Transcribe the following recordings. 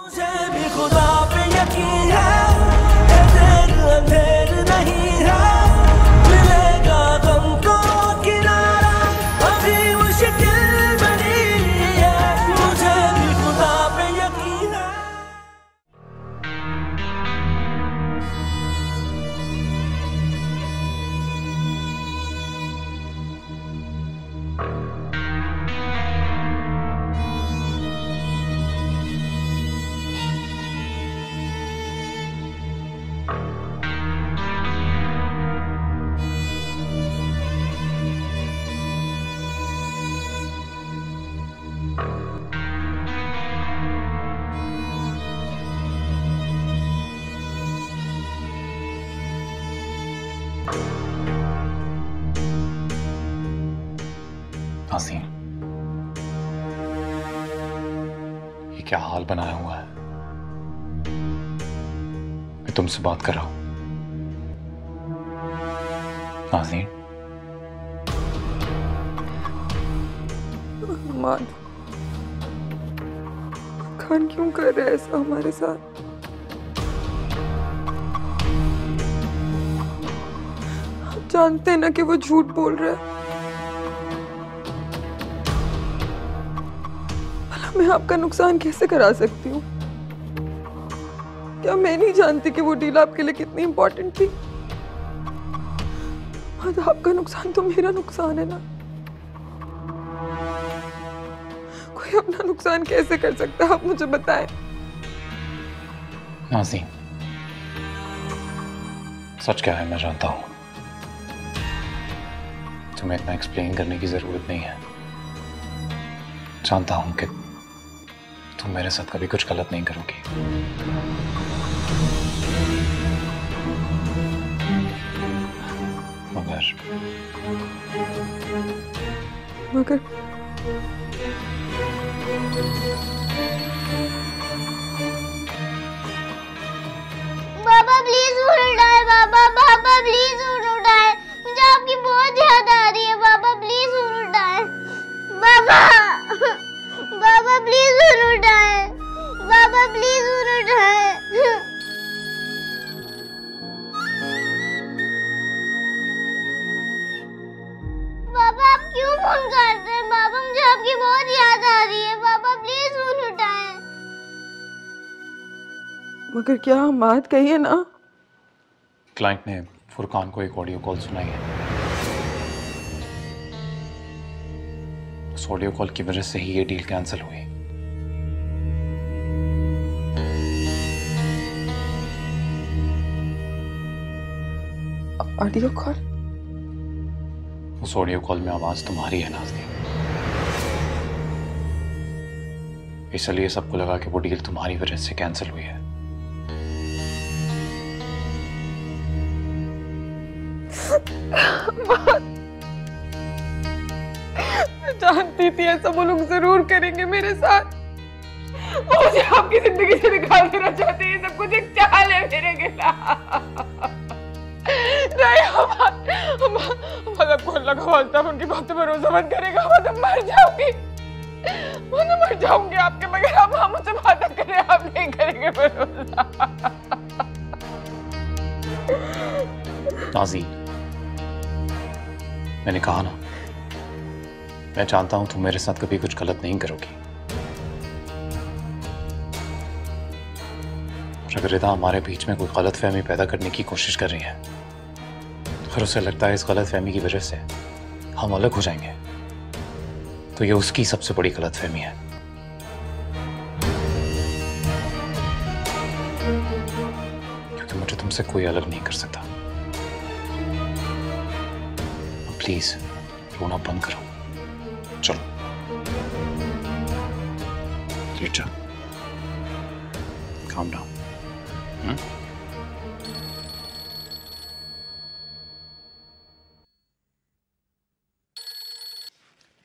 मुझे भी खुदा पे यकीन है, ये देर अंधेर नहीं है, मिलेगा गम को किनारा, अभी मुश्किल बनी है, मुझे भी खुदा पे यकीन है। नाज़ीन, ये क्या हाल बनाया हुआ है? मैं तुमसे बात कर रहा हूं। नाज़ीन, मान खान क्यों कर रहे हैं ऐसा हमारे साथ? आप जानते हैं ना कि वो झूठ बोल रहा है। भला मैं आपका नुकसान कैसे करा सकती हूँ? क्या मैं नहीं जानती कि वो डील आपके लिए कितनी इंपॉर्टेंट थी? आज आपका नुकसान तो मेरा नुकसान है ना। कोई अपना नुकसान कैसे कर सकता है, आप मुझे बताएं। नाज़ीन, सच क्या है मैं जानता हूं। तुम्हें इतना एक्सप्लेन करने की जरूरत नहीं है। जानता हूं कि तुम मेरे साथ कभी कुछ गलत नहीं करोगी। मगर बाबा प्लीज फोन उठाए, बाबा प्लीज फोन उठाए, मुझे आपकी बहुत याद आ रही है। बाबा प्लीज फोन उठाए, बाबा प्लीज फोन उठाए, बाबा प्लीज फोन उठाए। बाबा आप क्यों फोन करते हैं? बाबा मुझे आपकी बहुत याद आ रही है। बाबा प्लीज फोन उठाए। मगर क्या हम बात कही है ना? क्लाइंट ने फुरकान को एक ऑडियो कॉल सुनाई है। उस ऑडियो कॉल की वजह से ही ये डील कैंसिल हुई। Audio call? उस ऑडियो कॉल में आवाज तुम्हारी है नाज़नीन, इसलिए सबको लगा कि वो डील तुम्हारी वजह से कैंसिल हुई है। मैं जानती थी ऐसा वो लोग जरूर करेंगे मेरे साथ। वो मुझे आपकी जिंदगी से निकाल देना चाहते हैं। ये सब कुछ एक चाल है मेरे खिलाफ। नहीं, हमारा कौन लगा वालता उनकी बात पे भरोसा मत करेगा। मैं तो मर जाऊंगी, मैं तो मर जाऊंगी आपके बगैर। आप मुझसे बात करें, आप नहीं करेंगे भरोसा। नाज़ीन, मैंने कहा ना, मैं जानता हूं तुम मेरे साथ कभी कुछ गलत नहीं करोगी। और अगर रिदा हमारे बीच में कोई गलतफहमी पैदा करने की कोशिश कर रही है तो फिर उसे लगता है इस गलतफहमी की वजह से हम अलग हो जाएंगे, तो ये उसकी सबसे बड़ी गलतफहमी है। क्योंकि मुझे तुमसे कोई अलग नहीं कर सकता। प्लीज रोना बंद करो। चलो लेट जाओ, calm down।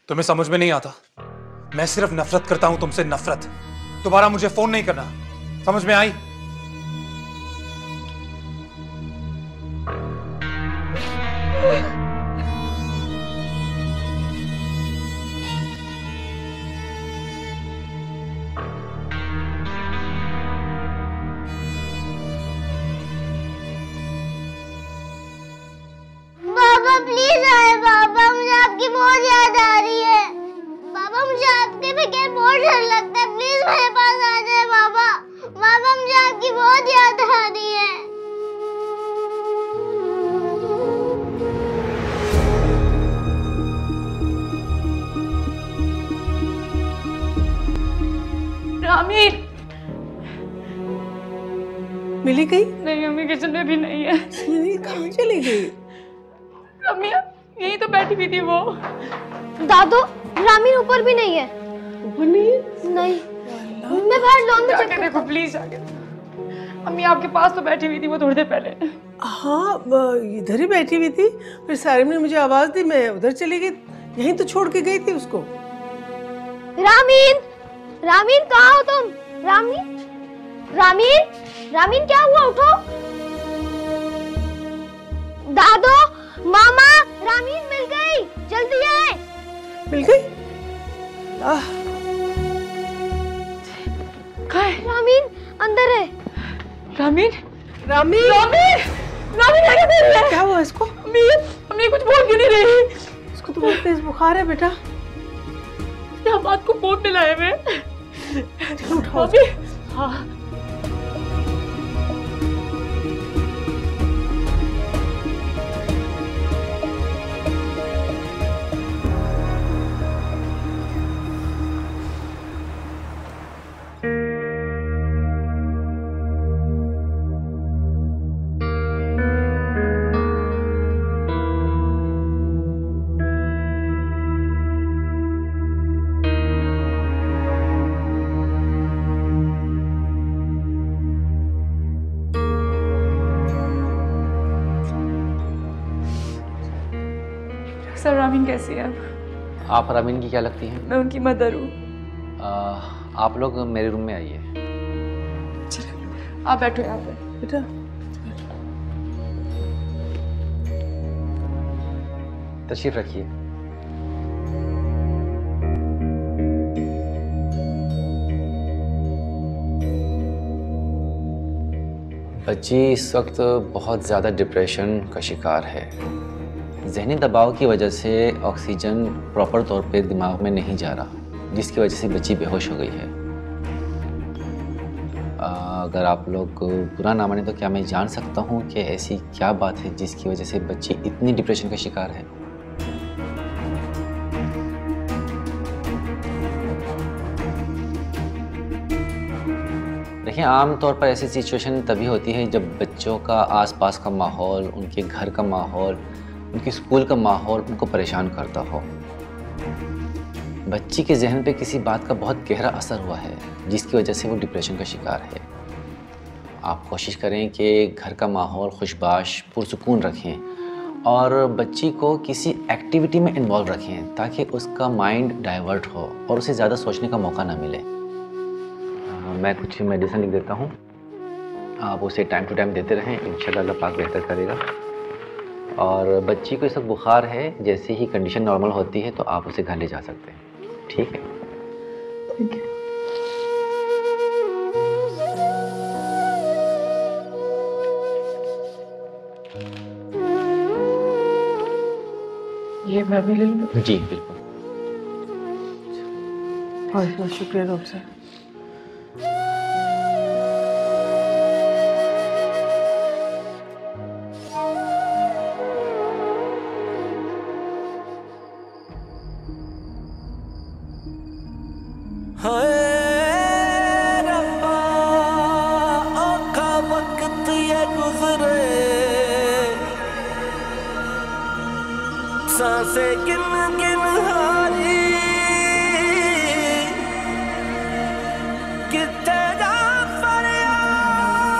तुम्हें समझ में नहीं आता, मैं सिर्फ नफरत करता हूं तुमसे, नफरत। दोबारा मुझे फोन नहीं करना, समझ में आई? बहुत याद आ रही है। पापा मुझे आपके बगैर बहुत डर लगता है, प्लीज मेरे पास आ जाए पापा। पापा मुझे आपकी बहुत याद आ रही है। रामीन मिली गई? नहीं मम्मी किचन में भी नहीं है। ये कहाँ चली गई? मम्मी यही तो बैठी हुई थी वो। दादू रामीन ऊपर भी नहीं है। ऊपर नहीं है? नहीं मैं बाहर लॉन में जाके देखो प्लीज जाके। मम्मी आपके पास तो बैठी हुई थी वो थोड़ी देर पहले। हाँ इधर ही बैठी हुई थी, फिर सारिम ने मुझे आवाज दी, मैं उधर चली गई। यहीं तो छोड़ के गई थी उसको। रामीन रामीन कहाँ हो तुम? रामीन रामीन रामीन क्या हुआ? उठो। दादू मामा रामीन मिल गई, जल्दी आए। मिल गई? कहाँ है? रामीन अंदर है। रामीन रामीन रामीन रामीन क्या कर रही है? क्या हुआ इसको? मम्मी कुछ बोल क्यों नहीं रही? इसको तो बहुत तेज बुखार है बेटा। क्या बात को फोन मिलाए मैं? उठाओ। मम्मी हाँ सर रामीन कैसी है? आप रामीन की क्या लगती हैं? मैं उनकी मदर हूँ। आप लोग मेरे रूम में आइए। आप बैठो यहाँ पे। बेटा तशरीफ रखिए। बच्ची इस वक्त बहुत ज़्यादा डिप्रेशन का शिकार है। जहनी दबाव की वजह से ऑक्सीजन प्रॉपर तौर पे दिमाग में नहीं जा रहा, जिसकी वजह से बच्ची बेहोश हो गई है। अगर आप लोग बुरा ना माने तो क्या मैं जान सकता हूँ कि ऐसी क्या बात है जिसकी वजह से बच्ची इतनी डिप्रेशन का शिकार है? देखिए, आम तौर पर ऐसी सिचुएशन तभी होती है जब बच्चों का आसपास का माहौल, उनके घर का माहौल, उनके स्कूल का माहौल उनको परेशान करता हो। बच्ची के जहन पे किसी बात का बहुत गहरा असर हुआ है जिसकी वजह से वो डिप्रेशन का शिकार है। आप कोशिश करें कि घर का माहौल खुशबाश पुरसुकून रखें और बच्ची को किसी एक्टिविटी में इन्वॉल्व रखें ताकि उसका माइंड डाइवर्ट हो और उसे ज़्यादा सोचने का मौका ना मिले। मैं कुछ मेडिसिन लिख देता हूँ, आप उसे टाइम टू टाइम देते रहें, इंशाल्लाह अल्लाह पाक बेहतर करेगा। और बच्ची को इस वक्त बुखार है, जैसे ही कंडीशन नॉर्मल होती है तो आप उसे घर ले जा सकते हैं। ठीक है? ठीक है। ये मैं भी ले लूँ? जी बिल्कुल। बहुत शुक्रिया डॉक्टर साहब। सांसें गिन गिन हारी कितने फरियाद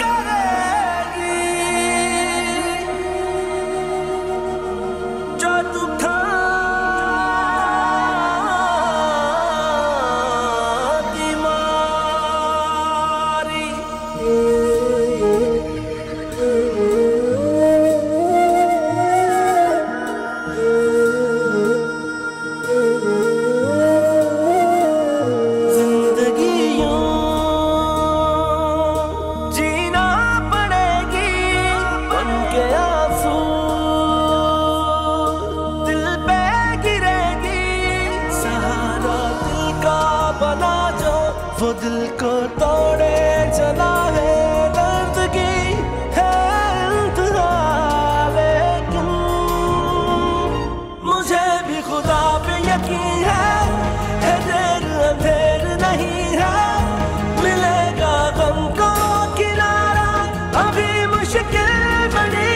करेगी जो दुखा बीमारी। वो दिल को तोड़े चला है दर्द की है इंतहा, लेकिन मुझे भी खुदा पे यकीन है देर अंधेर नहीं है, मिलेगा गम को किनारा, अभी मुश्किल बड़ी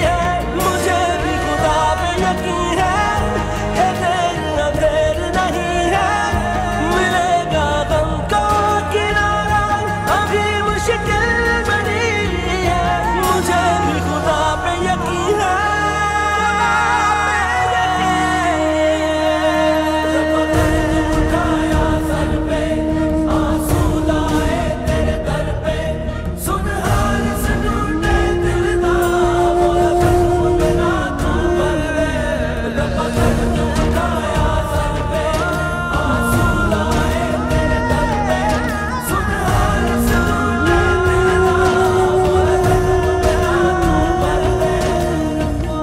है। मुझे भी खुदा पे यकीन है देर अंधेर नहीं है, मिलेगा गम को किनारा, अभी मुश्किल बड़ी है। मुझे भी खुदा पे यकीन है। उठाया सर पे आंसू लाए तेरे दर पे, सुन हाल से टूटे दिल ना, बोला कसम बिना तू भर दे। उठाया सर पे आंसू लाए तेरे दर पे, सुन हाल से टूटे दिल ना, बोला कसम बिना तू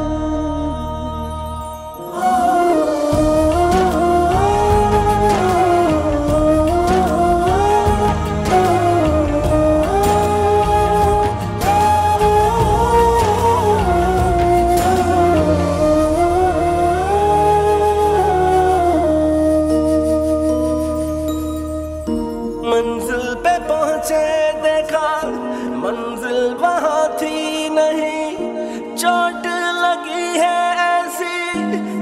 मंजिल पे पहुंचे देखा मंजिल वहां थी नहीं, चोट लगी है ऐसी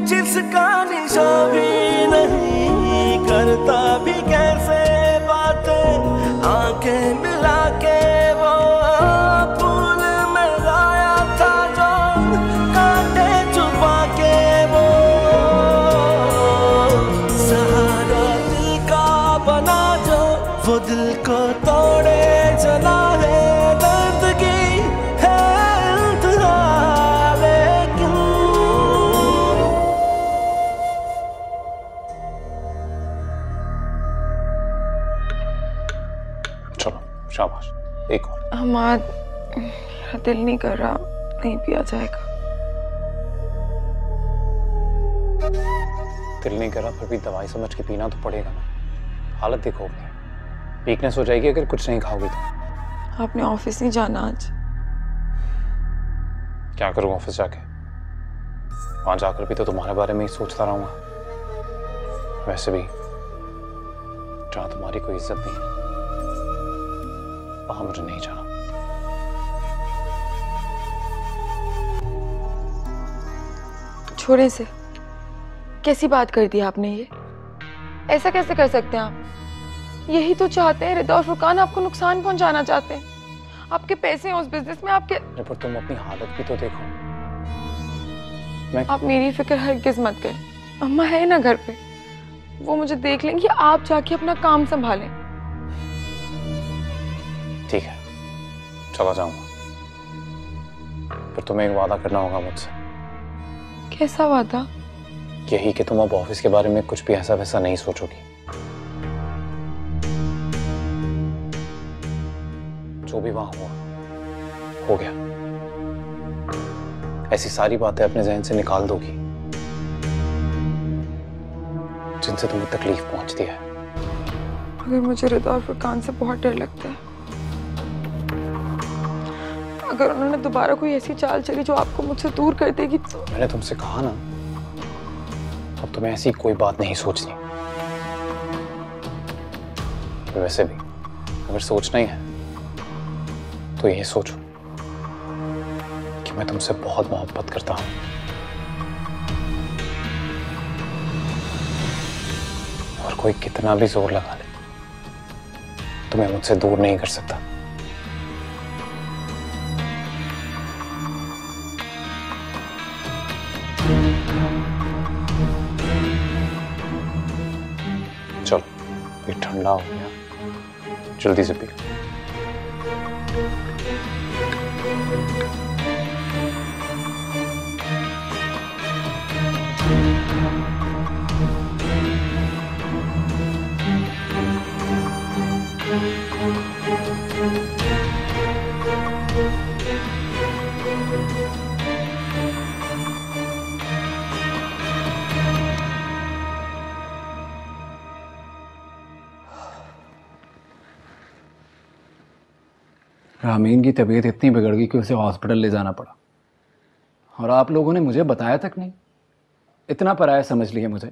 जिसका निशान भी नहीं, करता भी कैसे बातें आंखें मिला के वो फूल में लाया था जो कांटे छुपा के, वो सहारा दिल का बना जो वो दिल को तोड़े चला है दर्द की है इंतहा, लेकिन चलो शाबाश, एक और। हमाद, मेरा दिल नहीं कर रहा, नहीं पिया जाएगा। दिल नहीं कर रहा फिर भी दवाई समझ के पीना तो पड़ेगा ना, हालत देखो अपनी, वीकनेस हो जाएगी अगर कुछ नहीं खाओगी तो। आपने ऑफिस नहीं जाना आज? क्या करूं ऑफिस जाके, वहां जाकर भी तो तुम्हारे बारे में ही सोचता रहूंगा। वैसे भी जहां तुम्हारी कोई इज्जत नहीं है वहां मुझे नहीं जाना। छोड़े से, कैसी बात कर दी आपने ये? ऐसा कैसे कर सकते हैं आप? यही तो चाहते हैं, रिदा और फुरकान आपको नुकसान पहुंचाना चाहते हैं। आपके पैसे हैं उस बिजनेस में, आपके। पर तुम अपनी हालत भी तो देखो। आप मेरी फिक्र हरगिज़ मत करें, अम्मा है ना घर पे, वो मुझे देख लेंगी। आप जाके अपना काम संभालें। ठीक है, चला जाऊंगा, पर तुम्हें एक वादा करना होगा मुझसे। कैसा वादा? यही कि तुम अब ऑफिस के बारे में कुछ भी ऐसा वैसा नहीं सोचोगी। जो भी वहां हुआ हो गया, ऐसी सारी बातें अपने जहन से निकाल दोगी जिनसे तुम्हें तकलीफ पहुंचती है। अगर मुझे रिदा और फुरकान से बहुत डर लगता है, अगर उन्होंने दोबारा कोई ऐसी चाल चली जो आपको मुझसे दूर कर देगी तो। मैंने तुमसे कहा ना, अब तुम्हें ऐसी कोई बात नहीं सोचनी। वैसे भी अगर सोचना ही है तो ये सोचो कि मैं तुमसे बहुत मोहब्बत करता हूं, और कोई कितना भी जोर लगा ले तुम्हें मुझसे दूर नहीं कर सकता। चलो, ये ठंडा हो गया, जल्दी से पी। रामीन की तबीयत इतनी बिगड़ गई कि उसे हॉस्पिटल ले जाना पड़ा, और आप लोगों ने मुझे बताया तक नहीं। इतना पराया समझ लिया मुझे।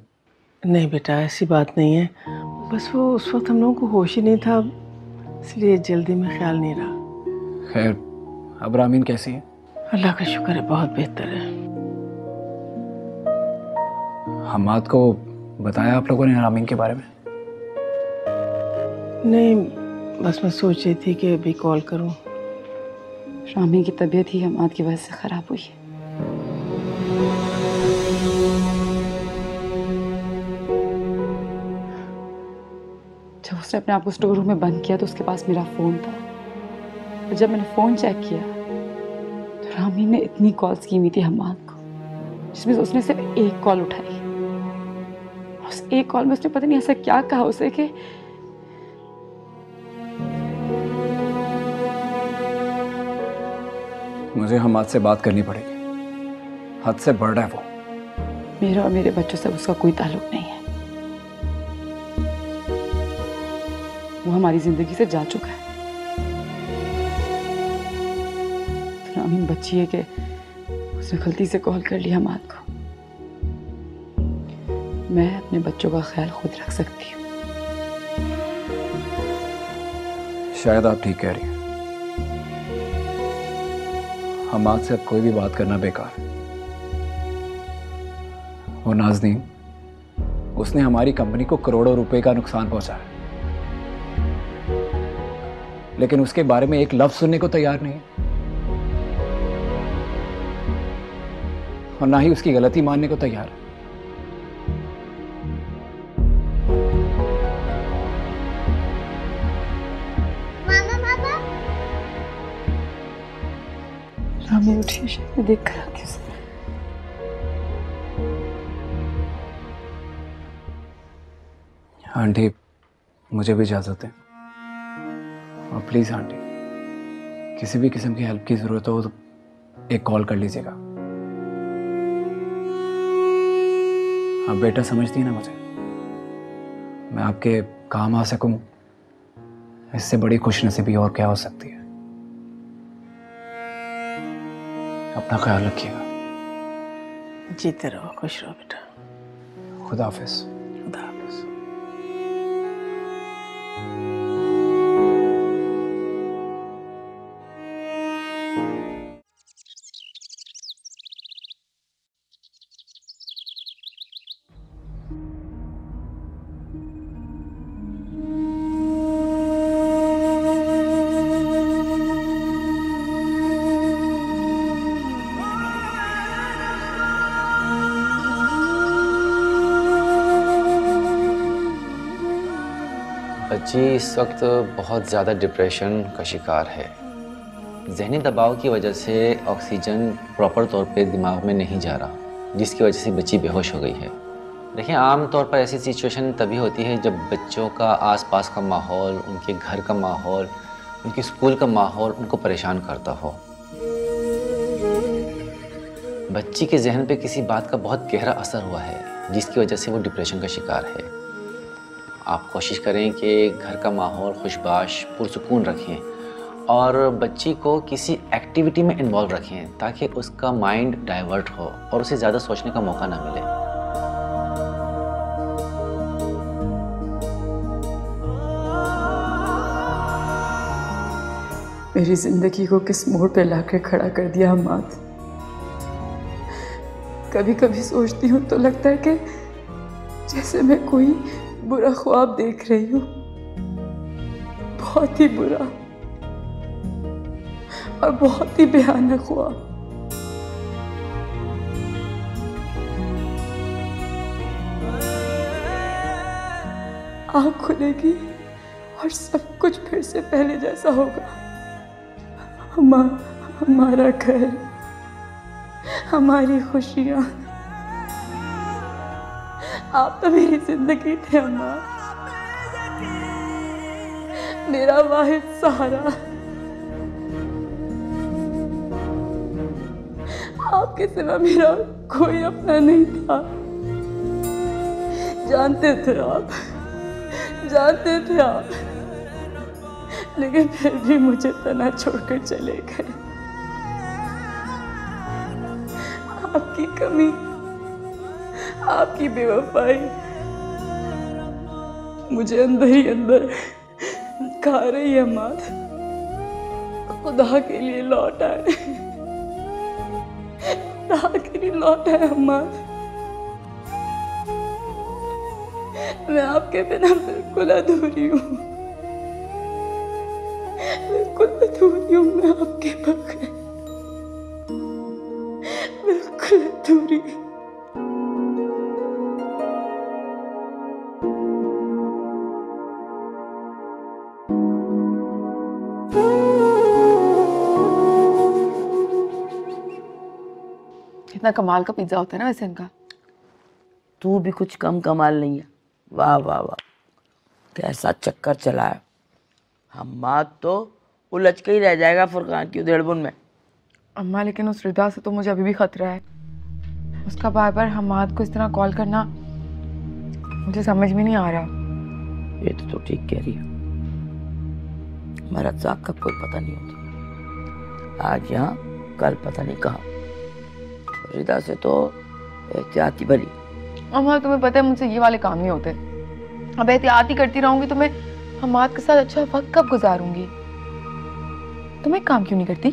नहीं बेटा, ऐसी बात नहीं है, बस वो उस वक्त हम लोगों को होश ही नहीं था, इसलिए जल्दी में ख्याल नहीं रहा। खैर, अब रामीन कैसी है? अल्लाह का शुक्र है, बहुत बेहतर है। हमाद को बताया आप लोगों ने रामीन के बारे में? नहीं, बस मैं सोच रही थी कि अभी कॉल करूं। रामी की तबीयत ही हमाद की वजह से खराब हुई है। जब उसने अपने आप को स्टोर रूम में बंद किया तो उसके पास मेरा फोन था, और जब मैंने फोन चेक किया तो रामी ने इतनी कॉल्स की हुई थी हमाद को, जिसमें से उसने सिर्फ एक कॉल उठाई। उस एक कॉल में उसने पता नहीं ऐसा क्या कहा उसे कि मुझे हमाद से बात करनी पड़ेगी, हद से बढ़ रहा है वो। मेरा और मेरे बच्चों से उसका कोई ताल्लुक नहीं है। वो हमारी जिंदगी से जा चुका है। तो रामीन बच्ची है कि उसने गलती से कॉल कर लिया हमाद को। मैं अपने बच्चों का ख्याल खुद रख सकती हूँ। शायद आप ठीक कह रही हैं। हमाद से अब कोई भी बात करना बेकार है। और नाज़नीन, उसने हमारी कंपनी को करोड़ों रुपए का नुकसान पहुंचाया, लेकिन उसके बारे में एक लफ्ज सुनने को तैयार नहीं है, और ना ही उसकी गलती मानने को तैयार है। रामी उठी, शायद मैं देख कर आती हूँ। आंटी, मुझे भी इजाजत है। और प्लीज आंटी, किसी भी किस्म की हेल्प की जरूरत हो तो एक कॉल कर लीजिएगा। आप बेटा समझती हैं ना मुझे, मैं आपके काम आ सकूं, इससे बड़ी खुशनसीबी और क्या हो सकती है। अपना ख्याल रखिएगा। जीते रहो, खुश रहो बेटा। खुदा हाफिज। खुदा हाफिज। बच्ची इस वक्त बहुत ज़्यादा डिप्रेशन का शिकार है। जहनी दबाव की वजह से ऑक्सीजन प्रॉपर तौर पे दिमाग में नहीं जा रहा, जिसकी वजह से बच्ची बेहोश हो गई है। देखिए, आम तौर पर ऐसी सिचुएशन तभी होती है जब बच्चों का आसपास का माहौल, उनके घर का माहौल, उनके स्कूल का माहौल उनको परेशान करता हो। बच्ची के जहन पे किसी बात का बहुत गहरा असर हुआ है, जिसकी वजह से वो डिप्रेशन का शिकार है। आप कोशिश करें कि घर का माहौल खुशबाश पुरसुकून रखें और बच्ची को किसी एक्टिविटी में इन्वॉल्व रखें, ताकि उसका माइंड डाइवर्ट हो और उसे ज़्यादा सोचने का मौका ना मिले। मेरी जिंदगी को किस मोड़ पे लाके खड़ा कर दिया हमाद। कभी कभी सोचती हूँ तो लगता है कि जैसे मैं कोई बुरा ख्वाब देख रही हूँ, बहुत ही बुरा और बहुत ही भयानक ख्वाब। आँख खुलेगी और सब कुछ फिर से पहले जैसा होगा। हमारा घर, हमारी खुशियाँ। आप तो मेरी जिंदगी थे अम्मा, मेरा वाहिद सहारा। आपके सिवा मेरा कोई अपना नहीं था। जानते थे आप, जानते थे आप, लेकिन फिर भी मुझे तना छोड़कर चले गए। आपकी कमी, आपकी बेवफाई मुझे अंदर ही अंदर खा रही है। माँ, खुदा के लिए लौट आए, खुदा के लिए लौट आए अम्मा। मैं आपके बिना बिल्कुल अधूरी हूँ, बिल्कुल अधूरी हूँ मैं आपके बगैर, बिल्कुल अधूरी। कितना कमाल का पिज्जा होता है ना वैसे इनका। तू भी कुछ कम कमाल नहीं है। वाह वाह वाह, कैसा चक्कर चला है। हम्माद तो उलझ के ही रह जाएगा फुरकान की उधेड़बुन में। अम्मा, लेकिन उस रिदा से तो मुझे अभी भी खतरा है। उसका बार बार हम्माद को इस तरह कॉल करना मुझे समझ में नहीं आ रहा। ये तो ठीक कह रही है। हमारा जाक का कोई पता नहीं होता, आज यहाँ कल पता नहीं कहाँ। रिदा से तो एहतियाती भरी। अम्मा, तुम्हें पता है मुझसे ये वाले काम नहीं होते। अब एहतियात ही करती रहूंगी तो मैं हम्माद के साथ अच्छा वक्त कब गुजारूंगी। तुम एक काम क्यों नहीं करती?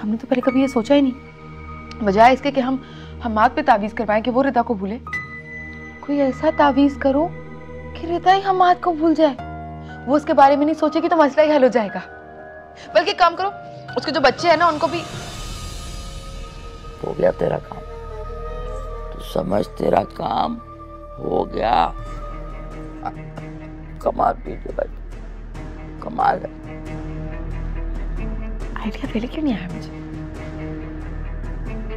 हमने तो पहले कभी ये सोचा ही नहीं। बजाय इसके कि हम हम्माद पे तावीज करवाएं कि वो रिदा को भूले, कोई ऐसा तावीज करो कि रिदा ही हम्माद को भूल जाए। वो उसके बारे में नहीं सोचेगी तो मसला ही हल हो जाएगा। बल्कि काम करो, उसके जो बच्चे हैं ना उनको भी। हो गया तेरा काम, तू समझ, तेरा काम हो गया। कमाल पीजिए भाई, कमाल है। आइडिया पहले क्यों नहीं आया मुझे?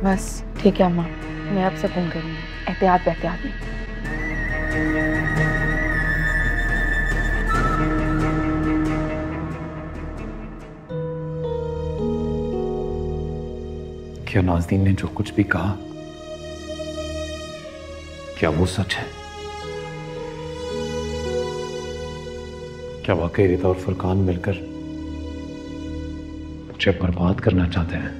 बस ठीक है अम्मा, मैं अब से फोन करूंगी। एहतियात बेहतियात नहीं। क्या नाज़नीन ने जो कुछ भी कहा, क्या वो सच है? क्या वाकई रिदा और फुरकान मिलकर मुझे बर्बाद करना चाहते हैं?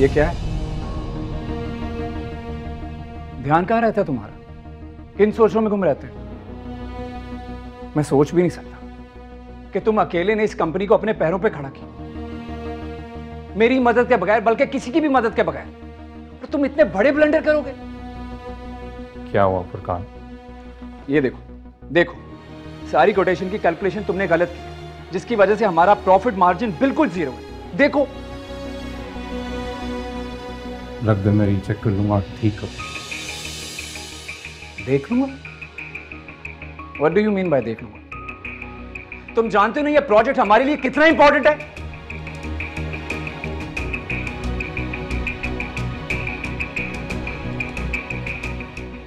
ये क्या है? ध्यान कहाँ रहता है तुम्हारा? किन सोचों में घूम रहते हो? मैं सोच भी नहीं सकता कि तुम अकेले ने इस कंपनी को अपने पैरों पे खड़ा किया, मेरी मदद के बगैर, बल्कि किसी की भी मदद के बगैर। और तुम इतने बड़े ब्लंडर करोगे? क्या हुआ फुरकान? ये देखो, देखो, सारी कोटेशन की कैलकुलेशन तुमने गलत की, जिसकी वजह से हमारा प्रॉफिट मार्जिन बिल्कुल जीरो है। देखो, रख दे, मैं रीचेक कर लूंगा, ठीक है। देख लूंगा? What do you mean by देख लूंगा? तुम जानते हो ना ये प्रोजेक्ट हमारे लिए कितना इंपॉर्टेंट है?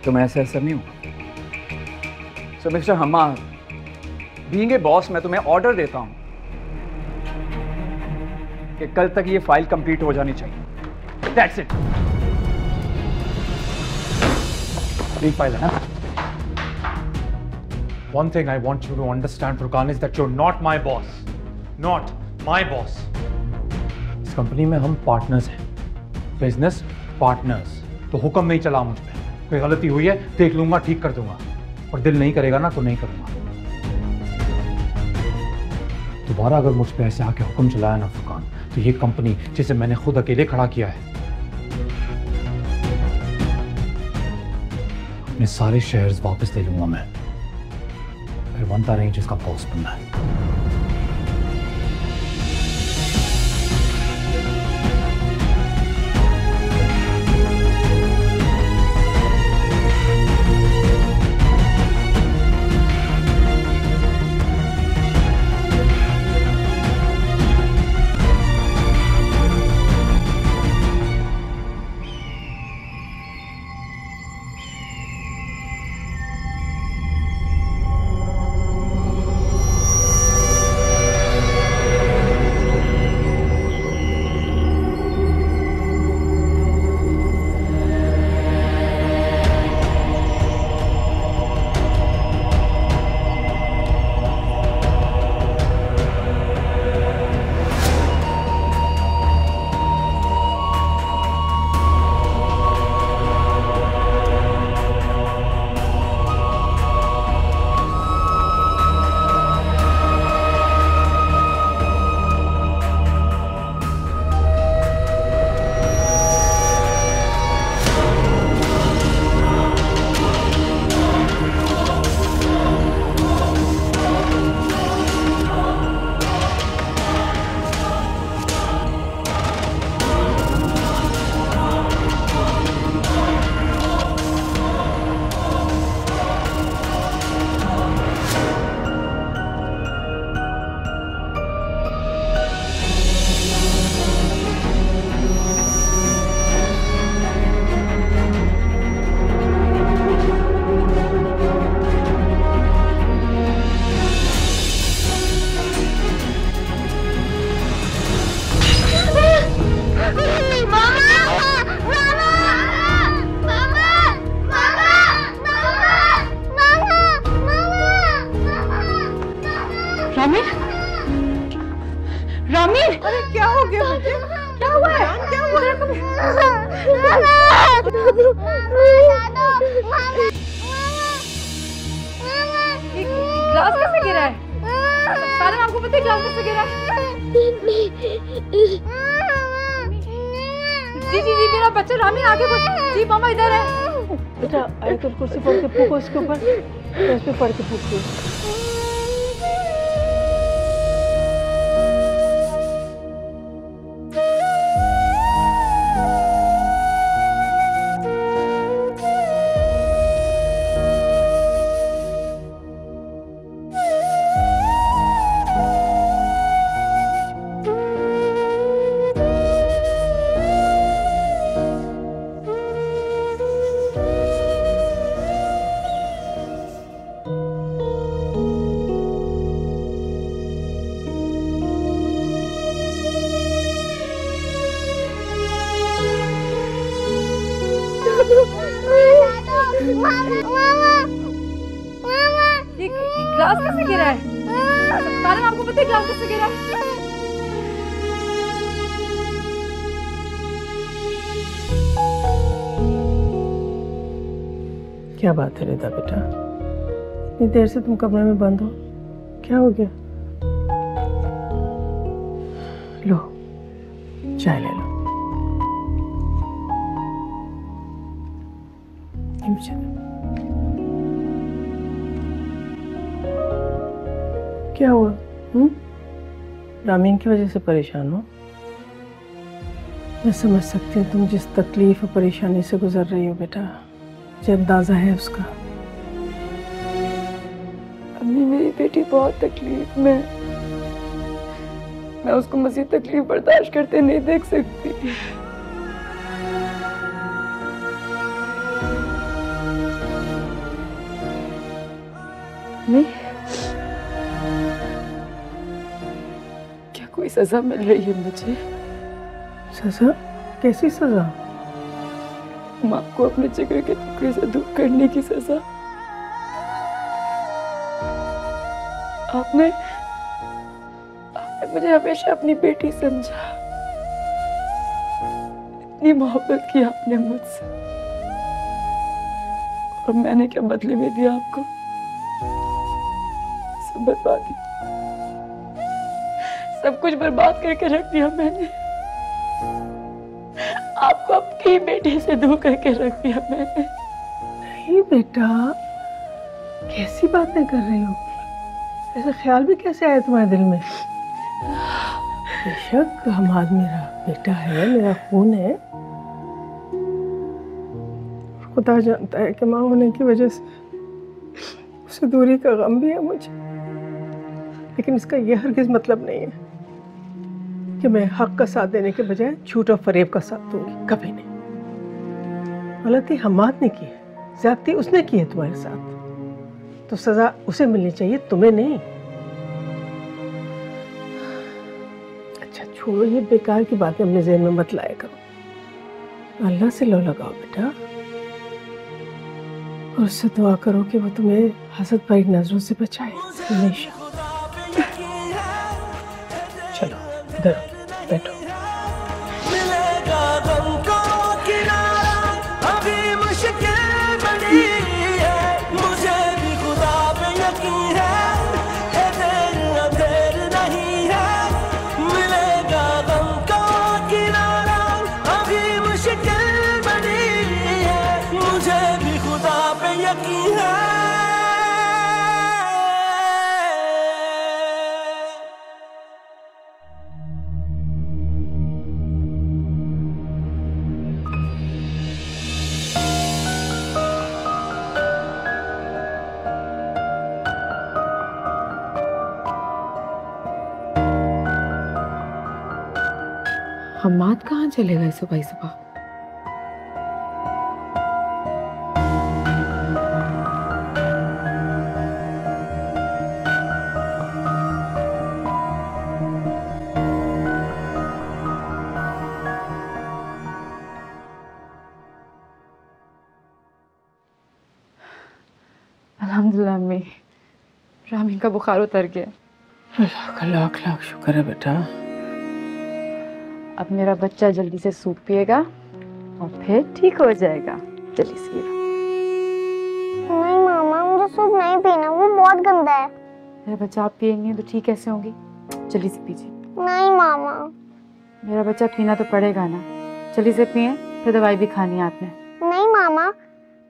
तुम ऐसे असर नहीं होगा। So mister Hammad, being a boss, मैं तुम्हें ऑर्डर देता हूं कि कल तक ये फाइल कंप्लीट हो जानी चाहिए। That's it. Big file, huh? One thing I want you to understand, Furqan, is that you're not my boss. Not my boss. इस कंपनी में हम पार्टनर्स हैं, बिजनेस पार्टनर्स। तो हुक्म नहीं चला मुझ पे। कोई गलती हुई है देख लूंगा, ठीक कर दूंगा, और दिल नहीं करेगा ना तो नहीं करूंगा। दोबारा अगर मुझ पे ऐसे आके हुक्म चलाया ना फुरकान, तो ये कंपनी जिसे मैंने खुद अकेले खड़ा किया है, अपने सारे शेयर्स वापस ले लूंगा मैं। फिर बनता नहीं जिसका बॉस बनना है। रामीन, अरे क्या हो गया बेटे? क्या हुआ है? क्या हुआ? ये ग्लास कैसे गिरा है? सारे आपको पता है ग्लास कैसे गिरा है? जी जी जी, मेरा बच्चा रामीन आगे बढ़। जी मामा इधर है। बेटा आयतुल कुर्सी पढ़ के फूको इसके ऊपर, तो इस पे पढ़ के फूको। ये ग्लास कैसे गिरा है? सारे आपको पता है ग्लास कैसे गिरा है? क्या बात है रिदा बेटा, इतनी देर से तुम कमरे में बंद हो, क्या हो गया? लो चाय ले लो। क्या हुआ? रामीन की वजह से परेशान हो? मैं समझ सकती हूँ तुम जिस तकलीफ और परेशानी से गुजर रही हो बेटा, मुझे अंदाजा है उसका। अम्मी मेरी बेटी बहुत तकलीफ में, मैं उसको मज़ीद तकलीफ बर्दाश्त करते नहीं देख सकती। नहीं, क्या कोई सजा मिल रही है मुझे? सजा? कैसी सजा? माँ को अपने जिगर के टुकड़े से दूर करने की सजा। आपने मुझे हमेशा अपनी बेटी समझा, इतनी मोहब्बत की आपने मुझसे, और मैंने क्या बदले में दिया आपको? सब बर्बादी, सब कुछ बर्बाद करके रख दिया मैंने। आपको अपनी बेटी से दूर करके रख दिया मैंने। नहीं बेटा, कैसी बातें कर रही हो? ऐसा ख्याल भी कैसे आया तुम्हारे दिल में? बेशक हमाद मेरा बेटा है, मेरा खून है। खुदा जानता है कि माँ होने की वजह से उसे दूरी का गम भी है मुझे, लेकिन इसका यह हरगिज मतलब नहीं है कि मैं हक का साथ देने के बजाय झूठ और फरेब का साथ दूंगी। कभी नहीं। गलती हमाद ने की है, ज्यादती उसने की है तुम्हारे साथ, तो सजा उसे मिलनी चाहिए, तुम्हें नहीं। अच्छा छोड़ो, ये बेकार की बातें अपने ज़हन में मत लाया करो। अल्लाह से लो लगाओ बेटा, और उससे दुआ करो कि वो तुम्हें हसद भरी नजरों से बचाए हमेशा। चलो इधर बैठो। मिलेगा गम को किनारा, अभी मुश्किल बड़ी है, मुझे भी खुदा पे यकीन है, देर अंधेर नहीं है। मिलेगा गम को किनारा, अभी मुश्किल बड़ी है, मुझे भी खुदा पे यकीन है। हमाद कहाँ चले गए सुबह सुबह? अल्हम्दुलिल्लाह अम्मी, रामीन का बुखार उतर गया। अल्लाह का लाख लाख शुक्र है बेटा। अब मेरा बच्चा जल्दी से सूप पिएगा और फिर ठीक हो जाएगा। जल्दी से ये लो। नहीं मामा, मुझे सूप नहीं पीना, वो बहुत गंदा है। मेरा बच्चा आप पिएंगे तो ठीक कैसे होंगी? जल्दी से पीजिए। नहीं मामा। मेरा बच्चा पीना तो पड़ेगा ना, जल्दी से पिए, फिर दवाई भी खानी है आपने। नहीं मामा,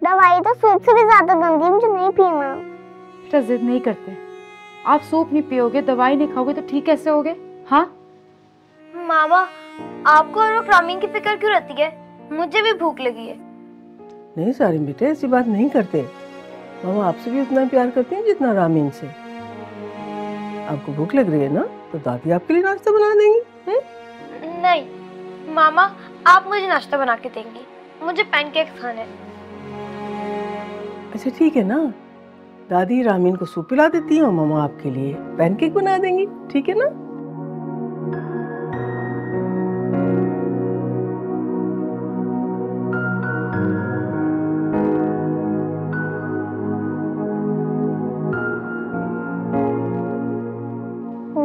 दवाई तो सूप से भी ज्यादा गंदी है, मुझे नहीं पीना। बेटा जिद नहीं करते, आप सूप नहीं पियोगे, दवाई नहीं खाओगे तो ठीक कैसे होगे? हाँ मामा, आपको और वो रामीन की फिक्र क्यों रहती है? मुझे भी भूख लगी है। नहीं सारिम बेटे, ऐसी बात नहीं करते। मामा आपसे भी उतना प्यार करते हैं जितना रामीन से। आपको भूख लग रही है ना, तो दादी आपके लिए नाश्ता बना देंगी। नहीं मामा, आप मुझे नाश्ता बना के देंगी, मुझे पैनकेक्स खाने। अच्छा ठीक है ना, दादी रामीन को सूप पिला देती है और मामा आपके लिए पैनकेक बना देंगी, ठीक है ना?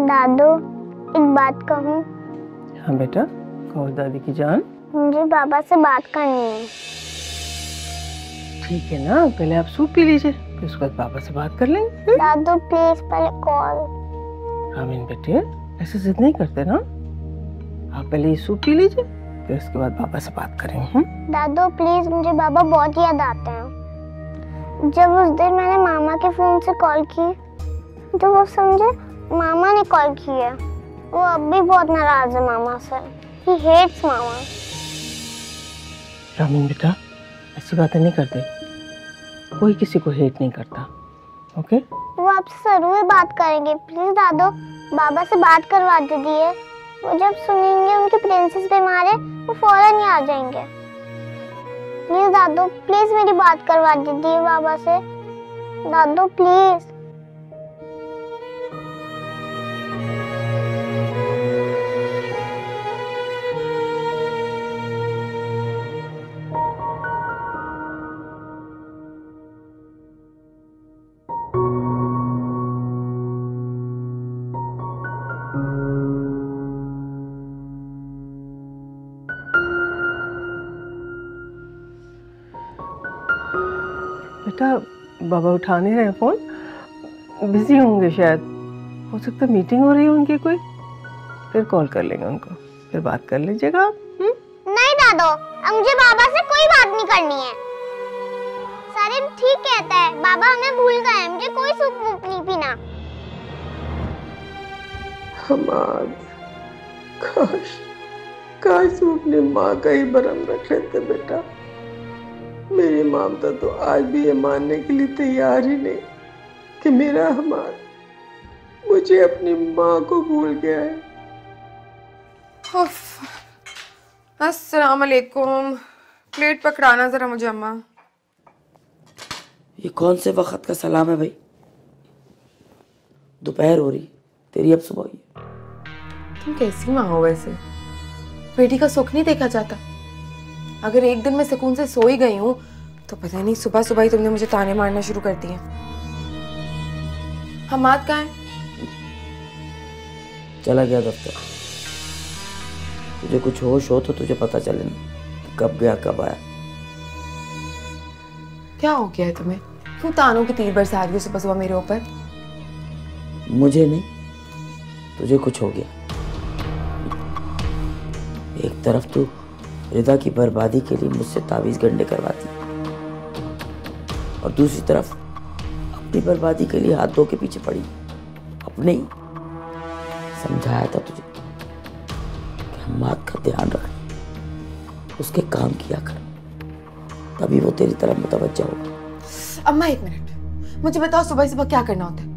दादू, एक बात कहूँ? हाँ बेटा, कहो दादी की जान। मुझे बाबा से बात करनी है। ठीक है ना, पहले आप सूप पी लीजिए, फिर उसके बाद पापा से बात कर लेंगे। दादू प्लीज पहले कॉल। रामीन बेटे, ऐसे जिद नहीं करते ना, आप पहले ये सूप पी लीजिए, फिर उसके बाद पापा से बात करेंगे। दादू प्लीज, मुझे बाबा बहुत याद आते हैं। जब उस दिन मैंने मामा के फोन से कॉल की तो वो समझे मामा ने कॉल की है। वो अब भी बहुत नाराज है मामा से। He hates मामा। रामीन बेटा, ऐसी बातें नहीं करते, कोई किसी को हेट नहीं करता, ओके? वो आपसे जरूर बात करेंगे, प्लीज दादू, बाबा से बात करवा दीजिए। वो जब सुनेंगे उनकी प्रिंसेस बीमार है, वो फौरन ही आ जाएंगे। प्लीज दादू, प्लीज मेरी बात करवा दीजिए बाबा से। दादू प्लीज। बेटा, बाबा उठा नहीं रहे फोन, बिजी होंगे शायद, हो सकता है मीटिंग हो रही है उनकी कोई, फिर कॉल कर लेंगे उनको, फिर बात कर लीजिएगा आप। नहीं दादू, मुझे बाबा से कोई बात नहीं करनी है। सारिम ठीक कहता है, बाबा हमें भूल गए, मुझे कोई सूप वूप नहीं पीना। हमाद, काश तू अपनी माँ का ही भरम रख लेते बेटा। मेरी ममता तो आज भी ये मानने के लिए तैयार ही नहीं कि मेरा हमाद मुझे अपनी माँ को भूल गया है। अस्सलाम वालेकुम, प्लेट पकड़ाना जरा मुझे अम्मा। ये कौन से वक्त का सलाम है भाई? दोपहर हो रही, तेरी अब सुबह हुई। तुम कैसी माँ हो वैसे? बेटी का सुख नहीं देखा जाता? अगर एक दिन मैं सुकून से सो ही गई हूँ तो पता नहीं सुबह सुबह ही तुमने मुझे ताने मारना शुरू कर दिए। हमाद कहाँ है? चला गया दफ्तर। तुझे कुछ होश हो तो तुझे पता चले ना कब गया कब आया। क्या हो गया है तुम्हें? क्यों तानों की तीर बरसा रही हो सुबह सुबह मेरे ऊपर? मुझे नहीं, तुझे कुछ हो गया। एक तरफ तू रिदा की बर्बादी के लिए मुझसे तावीज गंडे करवाती और दूसरी तरफ अपनी बर्बादी के लिए हाथ धो के पीछे पड़ी। अपने ही समझाया था तुझे कि हम्माद का ध्यान रख, उसके काम किया कर, तभी वो तेरी तरफ मुतवज्जह होगा। अम्मा एक मिनट, मुझे बताओ सुबह सुबह क्या करना होता है?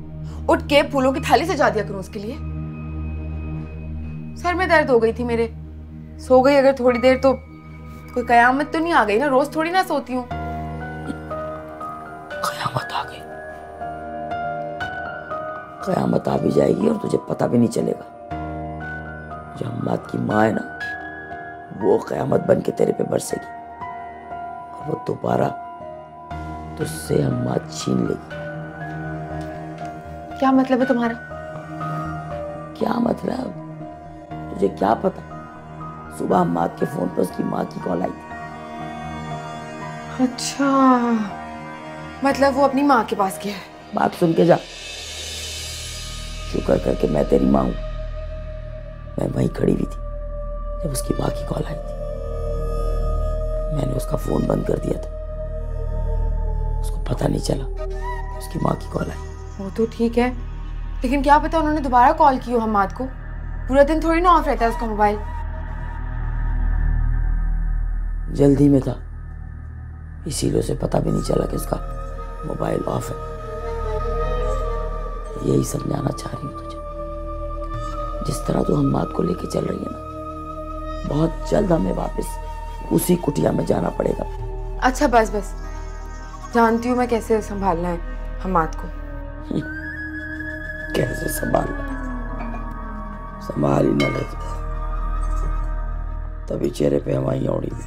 उठ के फूलों की थाली सजा दिया करूं उसके लिए? सर में दर्द हो गई थी मेरे, सो गई अगर थोड़ी देर तो कोई कयामत तो नहीं आ गई ना? रोज थोड़ी ना सोती हूँ। कयामत आ गई, कयामत आ भी जाएगी और तुझे पता भी नहीं चलेगा। जो हम्माद की माँ है ना, वो कयामत बन के तेरे पे बरसेगी और वो दोबारा तुझसे हम्माद छीन लेगी। क्या मतलब है तुम्हारा? क्या मतलब? तुझे क्या पता? सुबह हम्माद के फोन पर उसकी माँ की कॉल आई थी। अच्छा, मतलब वो अपनी माँ के पास गया है। बात सुन के जा। शुक्र करके मैं तेरी माँ हूं। मैं वहीं खड़ी हुई थी जब उसकी माँ की कॉल आई थी। मैंने उसका फोन बंद कर दिया था, उसको पता नहीं चला उसकी माँ की कॉल आई। वो तो ठीक है, लेकिन क्या पता उन्होंने दोबारा कॉल की हो हम्माद को। पूरा दिन थोड़ी ना ऑफ रहता है उसका मोबाइल। जल्दी में था, इसीलिए उसे पता भी नहीं चला कि उसका मोबाइल ऑफ है। यही समझाना चाह रही हूँ तुझे। जिस तरह तू हम्माद को लेके चल रही है ना, बहुत जल्द हमें वापस उसी कुटिया में जाना पड़ेगा। अच्छा बस बस, जानती हूँ मैं कैसे संभालना है हम्माद को। कैसे संभालना? संभाल ही न ले तभी चेहरे पे हमारी औड़ी में